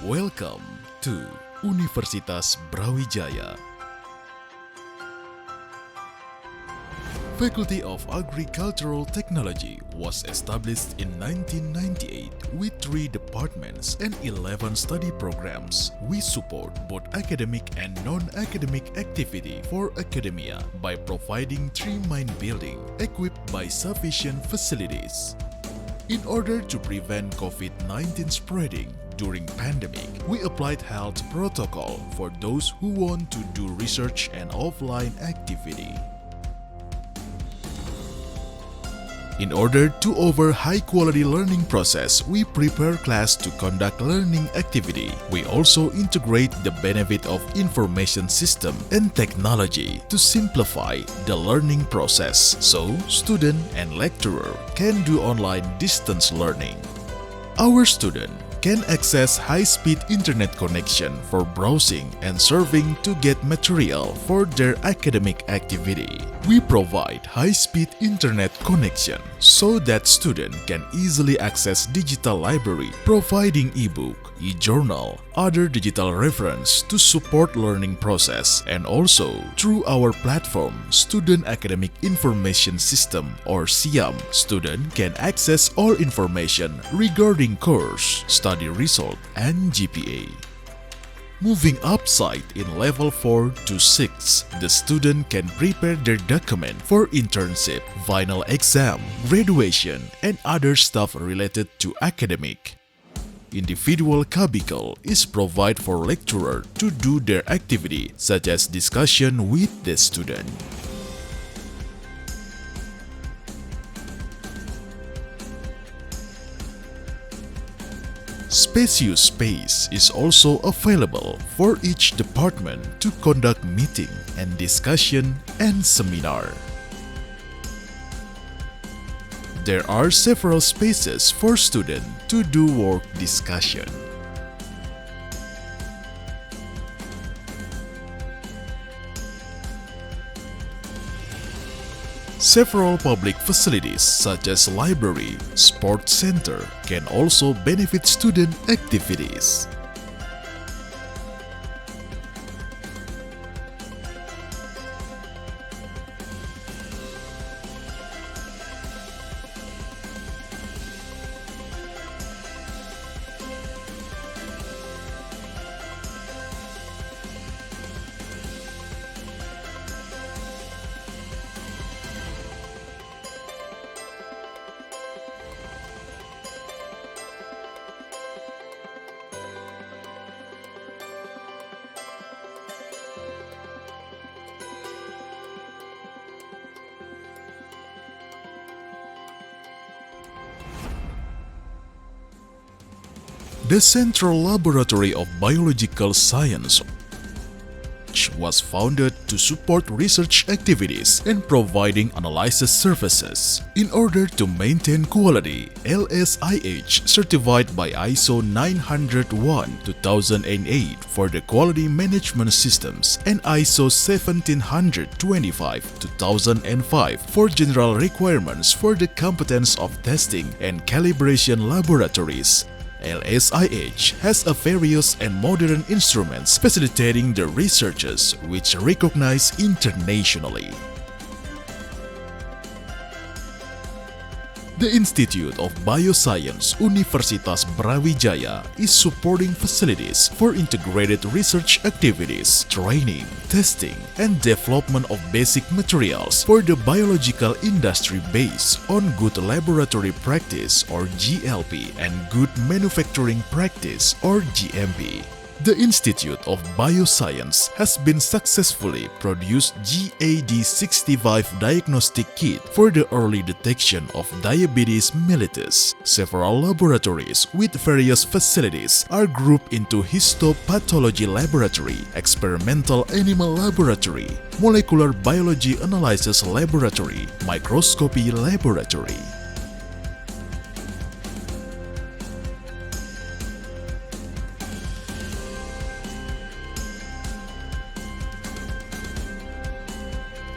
Welcome to Universitas Brawijaya. Faculty of Agricultural Technology was established in 1998 with 3 departments and 11 study programs. We support both academic and non-academic activity for academia by providing 3 main buildings equipped by sufficient facilities. In order to prevent COVID-19 spreading during pandemic, we applied health protocol for those who want to do research and offline activity. In order to offer high-quality learning process, we prepare class to conduct learning activity. We also integrate the benefit of information system and technology to simplify the learning process, so student and lecturer can do online distance learning. Our student can access high-speed internet connection for browsing and surfing to get material for their academic activity. We provide high-speed internet connection so that students can easily access digital library, providing e-book, e-journal, other digital reference to support learning process, and also through our platform, Student Academic Information System or SIAM, student can access all information regarding course, study result, and GPA. Moving upside in level 4 to 6, the student can prepare their document for internship, final exam, graduation, and other stuff related to academic. Individual cubicle is provided for lecturer to do their activity such as discussion with the student. Spacious space is also available for each department to conduct meeting and discussion and seminar. There are several spaces for students to do work discussion. Several public facilities such as library, sports center can also benefit student activities. The Central Laboratory of Biological Science was founded to support research activities and providing analysis services. In order to maintain quality, LSIH certified by ISO 901-2008 for the quality management systems and ISO 1725-2005 for general requirements for the competence of testing and calibration laboratories. LSIH has a various and modern instruments facilitating the researches which recognized internationally. The Institute of Bioscience Universitas Brawijaya is supporting facilities for integrated research activities, training, testing, and development of basic materials for the biological industry based on good laboratory practice or GLP and good manufacturing practice or GMP. The Institute of Bioscience has been successfully produced GAD65 diagnostic kit for the early detection of diabetes mellitus. Several laboratories with various facilities are grouped into histopathology laboratory, experimental animal laboratory, molecular biology analysis laboratory, microscopy laboratory.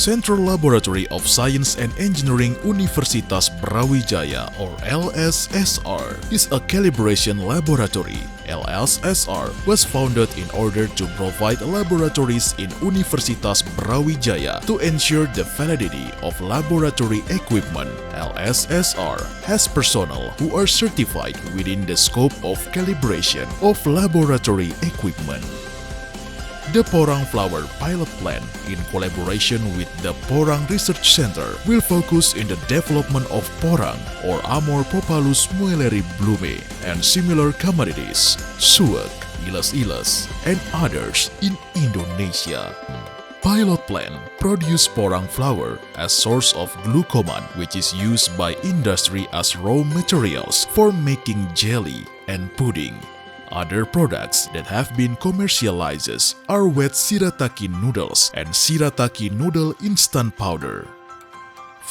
Central Laboratory of Science and Engineering Universitas Brawijaya or LSSR is a calibration laboratory. LSSR was founded in order to provide laboratories in Universitas Brawijaya to ensure the validity of laboratory equipment. LSSR has personnel who are certified within the scope of calibration of laboratory equipment. The Porang Flower Pilot Plant, in collaboration with the Porang Research Center, will focus in the development of porang or Amorpopalus muelleri blume and similar commodities, suet, iles-iles, and others in Indonesia. Pilot plant produce porang flower as source of glucoman, which is used by industry as raw materials for making jelly and pudding. Other products that have been commercialized are wet shirataki noodles and shirataki noodle instant powder.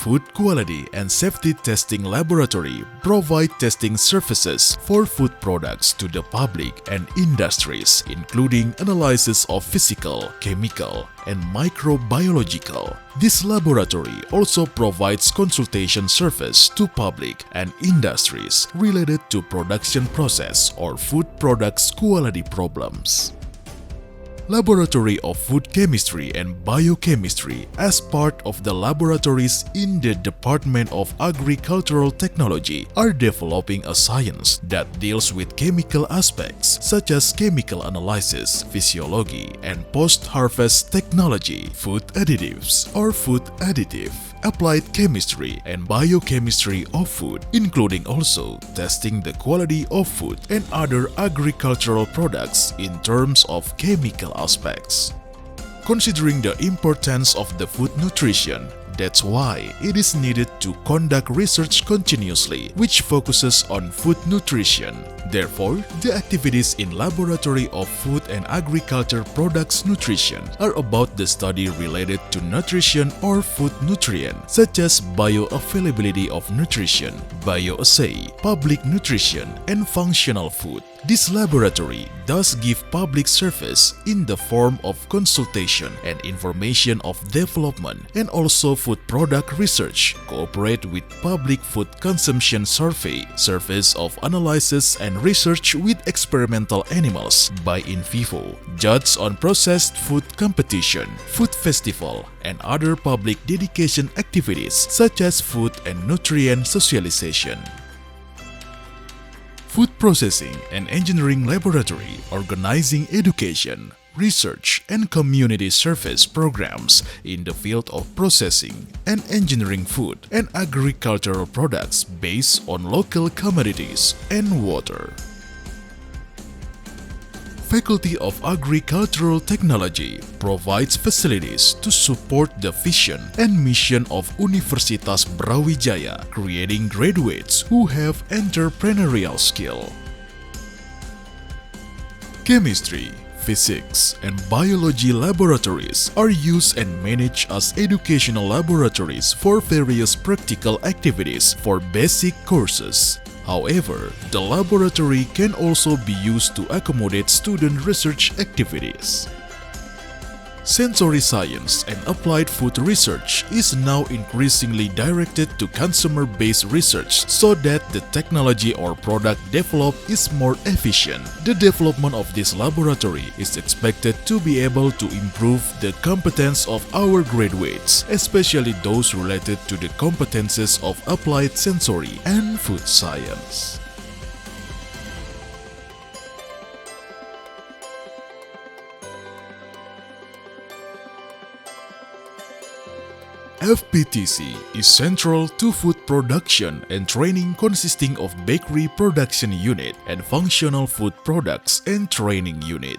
Food Quality and Safety Testing Laboratory provide testing services for food products to the public and industries, including analysis of physical, chemical, and microbiological. This laboratory also provides consultation service to public and industries related to production process or food products quality problems. Laboratory of Food Chemistry and Biochemistry as part of the laboratories in the Department of Agricultural Technology are developing a science that deals with chemical aspects such as chemical analysis, physiology, and post-harvest technology, food additives or food additive, applied chemistry and biochemistry of food, including also testing the quality of food and other agricultural products in terms of chemical aspects. Considering the importance of the food nutrition, that's why it is needed to conduct research continuously, which focuses on food nutrition. Therefore, the activities in Laboratory of Food and Agriculture Products Nutrition are about the study related to nutrition or food nutrient, such as bioavailability of nutrition, bioassay, public nutrition, and functional food. This laboratory does give public service in the form of consultation and information of development and also food product research, cooperate with public food consumption survey, service of analysis and research with experimental animals by in vivo, judge on processed food competition, food festival, and other public dedication activities such as food and nutrient socialization. Food Processing and Engineering Laboratory organizing education, research, and community service programs in the field of processing and engineering food and agricultural products based on local commodities and water. Faculty of Agricultural Technology provides facilities to support the vision and mission of Universitas Brawijaya, creating graduates who have entrepreneurial skill. Chemistry, physics, and biology laboratories are used and managed as educational laboratories for various practical activities for basic courses. However, the laboratory can also be used to accommodate student research activities. Sensory science and applied food research is now increasingly directed to consumer-based research so that the technology or product developed is more efficient. The development of this laboratory is expected to be able to improve the competence of our graduates, especially those related to the competences of applied sensory and food science. FPTC is central to food production and training, consisting of bakery production unit and functional food products and training unit.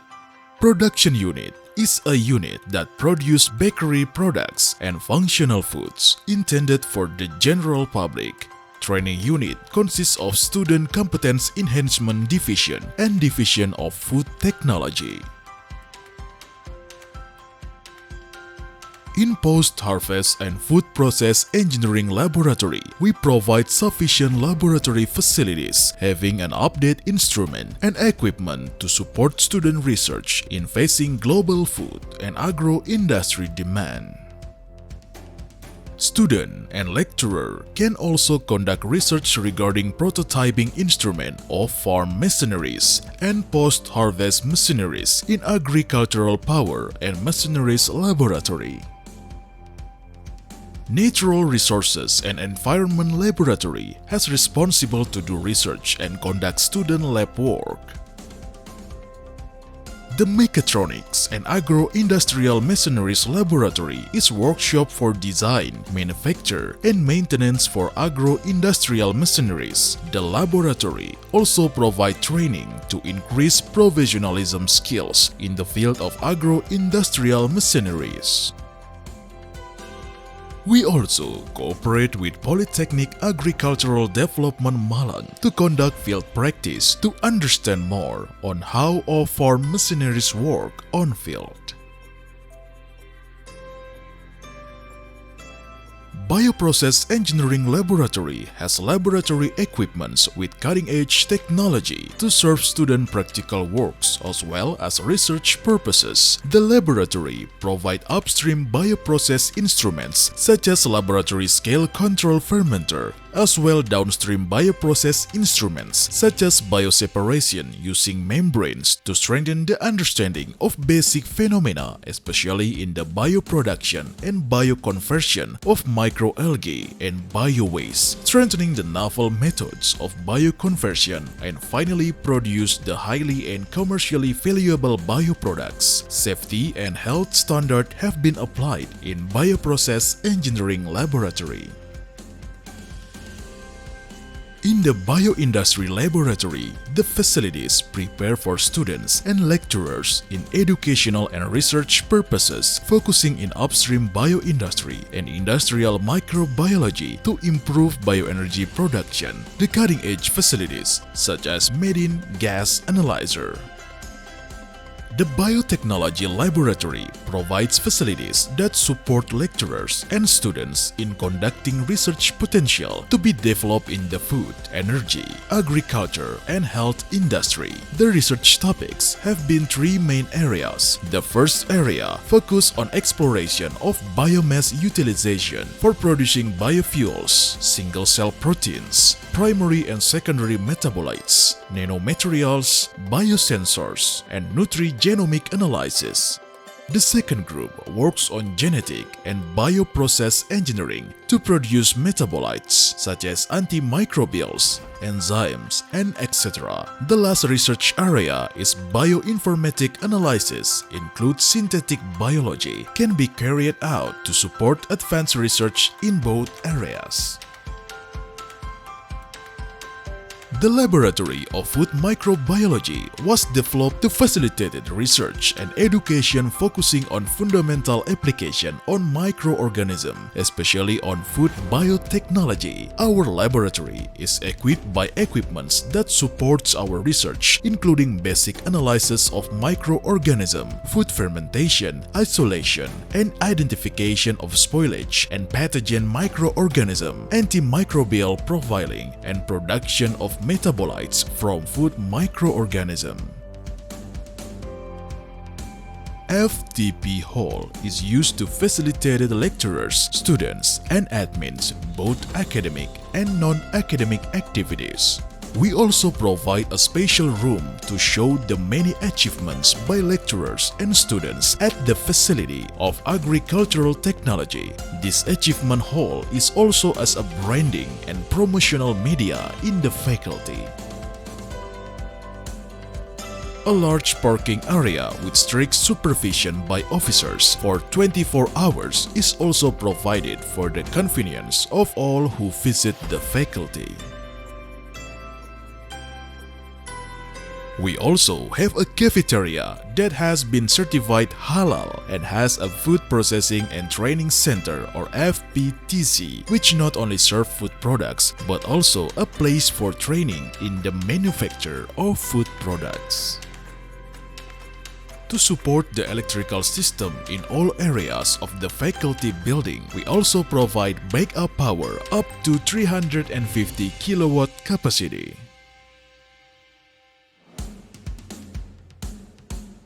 Production unit is a unit that produces bakery products and functional foods intended for the general public. Training unit consists of Student Competence Enhancement Division and Division of Food Technology. In Post-Harvest and Food Process Engineering Laboratory, we provide sufficient laboratory facilities, having an updated instrument and equipment to support student research in facing global food and agro-industry demand. Student and lecturer can also conduct research regarding prototyping instrument of farm machineries and post-harvest machineries in agricultural power and machineries laboratory. Natural Resources and Environment Laboratory has responsible to do research and conduct student lab work. The Mechatronics and Agro-Industrial Machineries Laboratory is workshop for design, manufacture, and maintenance for agro-industrial machineries. The laboratory also provides training to increase professionalism skills in the field of agro-industrial machineries. We also cooperate with Polytechnic Agricultural Development Malang to conduct field practice to understand more on how our farm machineries work on field. Bioprocess Engineering Laboratory has laboratory equipments with cutting-edge technology to serve student practical works as well as research purposes. The laboratory provides upstream bioprocess instruments such as laboratory scale control fermenter, as well downstream bioprocess instruments such as bioseparation using membranes to strengthen the understanding of basic phenomena, especially in the bioproduction and bioconversion of microalgae and biowaste, strengthening the novel methods of bioconversion, and finally produce the highly and commercially valuable bioproducts. Safety and health standards have been applied in Bioprocess Engineering Laboratory. In the bioindustry laboratory, the facilities prepare for students and lecturers in educational and research purposes, focusing in upstream bioindustry and industrial microbiology to improve bioenergy production. The cutting-edge facilities such as Medin Gas Analyzer. The Biotechnology Laboratory provides facilities that support lecturers and students in conducting research potential to be developed in the food, energy, agriculture, and health industry. The research topics have been three main areas. The first area focused on exploration of biomass utilization for producing biofuels, single-cell proteins, primary and secondary metabolites, nanomaterials, biosensors, and nutrigenomic analysis. The second group works on genetic and bioprocess engineering to produce metabolites such as antimicrobials, enzymes, and etc. The last research area is bioinformatic analysis, includes synthetic biology, can be carried out to support advanced research in both areas. The Laboratory of Food Microbiology was developed to facilitate research and education focusing on fundamental application on microorganisms, especially on food biotechnology. Our laboratory is equipped by equipments that supports our research, including basic analysis of microorganisms, food fermentation, isolation, and identification of spoilage and pathogen microorganisms, antimicrobial profiling, and production of metabolites from food microorganisms. FTP Hall is used to facilitate lecturers, students, and admins, both academic and non-academic activities. We also provide a special room to show the many achievements by lecturers and students at the facility of agricultural technology. This achievement hall is also as a branding and promotional media in the faculty. A large parking area with strict supervision by officers for 24 hours is also provided for the convenience of all who visit the faculty. We also have a cafeteria that has been certified halal and has a food processing and training center or FPTC, which not only serve food products but also a place for training in the manufacture of food products. To support the electrical system in all areas of the faculty building, we also provide backup power up to 350 kilowatt capacity.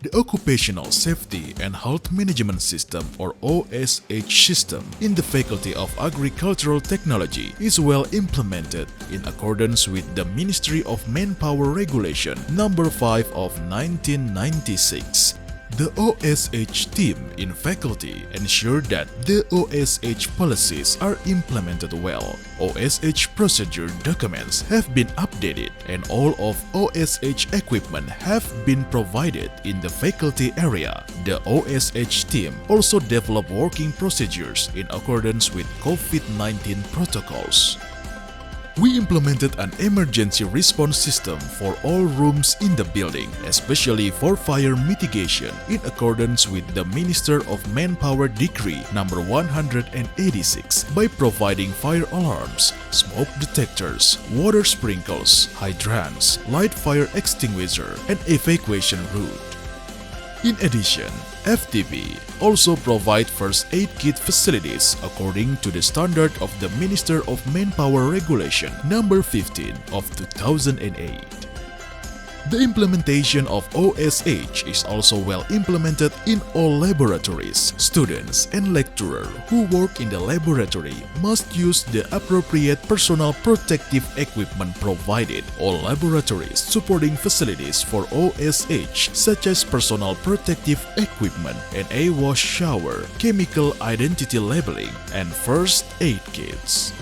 The Occupational Safety and Health Management System, or OSH system, in the Faculty of Agricultural Technology is well implemented in accordance with the Ministry of Manpower Regulation Number 5 of 1996. The OSH team in faculty ensure that the OSH policies are implemented well. OSH procedure documents have been updated and all of OSH equipment have been provided in the faculty area. The OSH team also develop working procedures in accordance with COVID-19 protocols. We implemented an emergency response system for all rooms in the building, especially for fire mitigation, in accordance with the Minister of Manpower Decree number 186 by providing fire alarms, smoke detectors, water sprinkles, hydrants, light fire extinguisher, and evacuation route. In addition, FTP also provide first aid kit facilities according to the standard of the Minister of Manpower Regulation number 15 of 2008. The implementation of OSH is also well implemented in all laboratories. Students and lecturers who work in the laboratory must use the appropriate personal protective equipment provided. All laboratories supporting facilities for OSH such as personal protective equipment and a wash shower, chemical identity labeling, and first aid kits.